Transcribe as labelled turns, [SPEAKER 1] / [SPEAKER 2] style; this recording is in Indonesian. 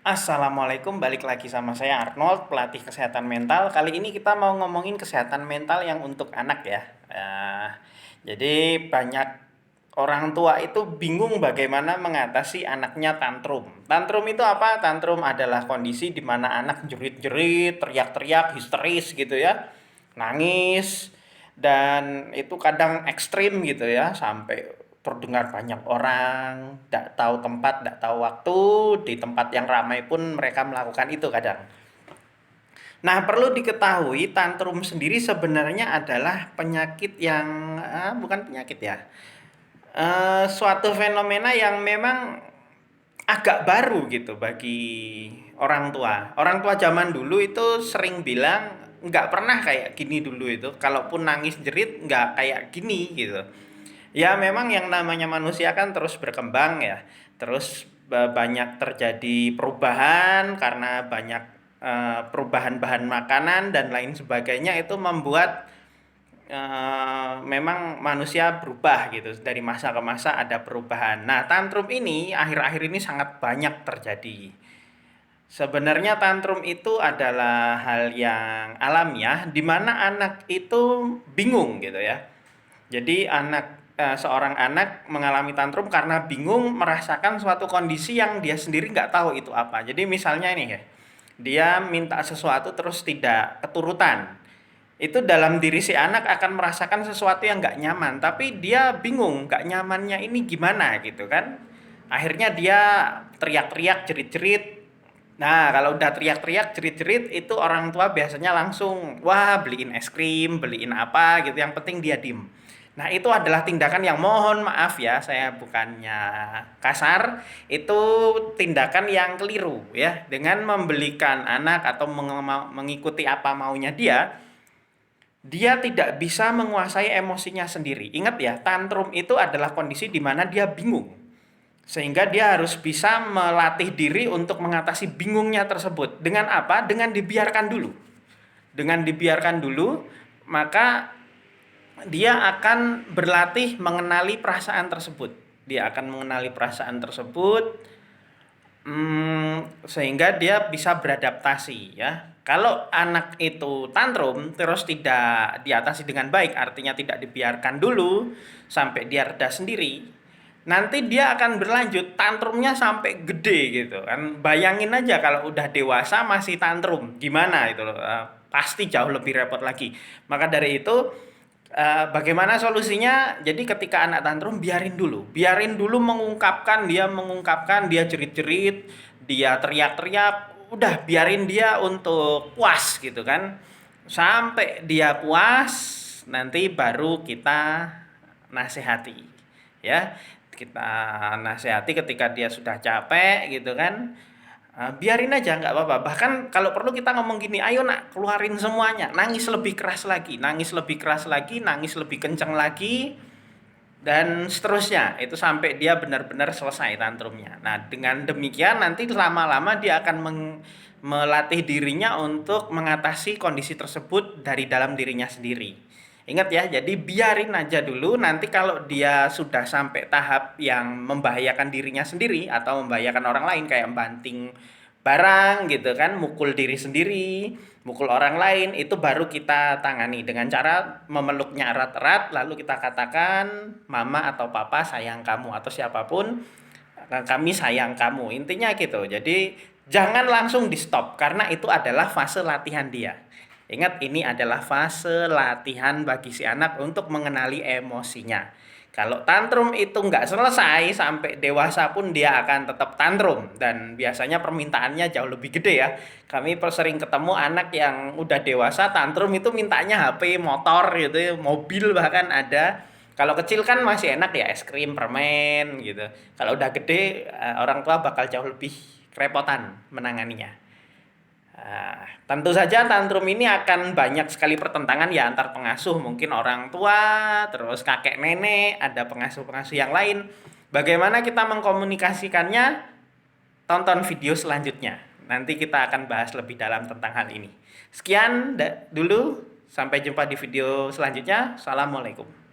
[SPEAKER 1] Assalamualaikum, balik lagi sama saya Arnold, pelatih kesehatan mental. Kali ini kita mau ngomongin kesehatan mental yang untuk anak ya. Jadi banyak orang tua itu bingung bagaimana mengatasi anaknya tantrum. Tantrum itu apa? Tantrum adalah kondisi di mana anak jerit-jerit, teriak-teriak, histeris gitu ya, nangis, dan itu kadang ekstrim gitu ya, sampai terdengar banyak orang, tidak tahu tempat, tidak tahu waktu, di tempat yang ramai pun mereka melakukan itu kadang. Nah, perlu diketahui tantrum sendiri sebenarnya adalah penyakit yang bukan penyakit ya, suatu fenomena yang memang agak baru gitu bagi orang tua. Orang tua zaman dulu itu sering bilang nggak pernah kayak gini dulu itu. Kalaupun nangis jerit nggak kayak gini gitu. Ya memang yang namanya manusia kan terus berkembang ya. Terus banyak terjadi perubahan karena banyak perubahan bahan makanan dan lain sebagainya itu membuat memang manusia berubah gitu, dari masa ke masa ada perubahan. Nah, tantrum ini akhir-akhir ini sangat banyak terjadi. Sebenarnya tantrum itu adalah hal yang alamiah di mana anak itu bingung gitu ya. Jadi seorang anak mengalami tantrum karena bingung merasakan suatu kondisi yang dia sendiri nggak tahu itu apa. Jadi misalnya ini ya, dia minta sesuatu terus tidak keturutan. Itu dalam diri si anak akan merasakan sesuatu yang nggak nyaman, tapi dia bingung nggak nyamannya ini gimana gitu kan. Akhirnya dia teriak-teriak, jerit-jerit. Nah, kalau udah teriak-teriak, jerit-jerit, itu orang tua biasanya langsung, wah beliin es krim, beliin apa gitu, yang penting dia diem. Nah, itu adalah tindakan yang mohon maaf ya, saya bukannya kasar, itu tindakan yang keliru ya. Dengan membelikan anak atau mengikuti apa maunya dia tidak bisa menguasai emosinya sendiri. Ingat ya, tantrum itu adalah kondisi di mana dia bingung. Sehingga dia harus bisa melatih diri untuk mengatasi bingungnya tersebut. Dengan apa? Dengan dibiarkan dulu. Dengan dibiarkan dulu, maka dia akan berlatih mengenali perasaan tersebut. Dia akan mengenali perasaan tersebut, sehingga dia bisa beradaptasi ya. Kalau anak itu tantrum terus tidak diatasi dengan baik, artinya tidak dibiarkan dulu sampai dia reda sendiri, nanti dia akan berlanjut tantrumnya sampai gede gitu kan. Bayangin aja kalau udah dewasa masih tantrum, gimana itu loh. Pasti jauh lebih repot lagi. Maka dari itu bagaimana solusinya? Jadi ketika anak tantrum biarin dulu mengungkapkan, dia jerit-jerit, dia teriak-teriak, udah biarin dia untuk puas gitu kan. Sampai dia puas, nanti baru kita nasihati. Ya, kita nasihati ketika dia sudah capek gitu kan. Biarin aja nggak apa-apa, bahkan kalau perlu kita ngomong gini, ayo nak keluarin semuanya, nangis lebih keras lagi, nangis lebih keras lagi, nangis lebih kenceng lagi, dan seterusnya itu sampai dia benar-benar selesai tantrumnya. Nah, dengan demikian nanti lama-lama dia akan melatih dirinya untuk mengatasi kondisi tersebut dari dalam dirinya sendiri. Ingat ya, jadi biarin aja dulu, nanti kalau dia sudah sampai tahap yang membahayakan dirinya sendiri atau membahayakan orang lain kayak banting barang gitu kan, mukul diri sendiri, mukul orang lain, itu baru kita tangani dengan cara memeluknya erat-erat, lalu kita katakan mama atau papa sayang kamu, atau siapapun kami sayang kamu, intinya gitu. Jadi jangan langsung di stop karena itu adalah fase latihan dia. Ingat, ini adalah fase latihan bagi si anak untuk mengenali emosinya. Kalau tantrum itu nggak selesai sampai dewasa pun dia akan tetap tantrum, dan biasanya permintaannya jauh lebih gede ya. Kami sering ketemu anak yang udah dewasa tantrum itu mintanya HP, motor gitu, ya, mobil bahkan ada. Kalau kecil kan masih enak ya, es krim, permen gitu. Kalau udah gede orang tua bakal jauh lebih kerepotan menanganinya. Tentu saja tantrum ini akan banyak sekali pertentangan ya antar pengasuh, mungkin orang tua, terus kakek nenek, ada pengasuh-pengasuh yang lain. Bagaimana kita mengkomunikasikannya? Tonton video selanjutnya. Nanti kita akan bahas lebih dalam tentang hal ini. Sekian dulu, sampai jumpa di video selanjutnya. Assalamualaikum.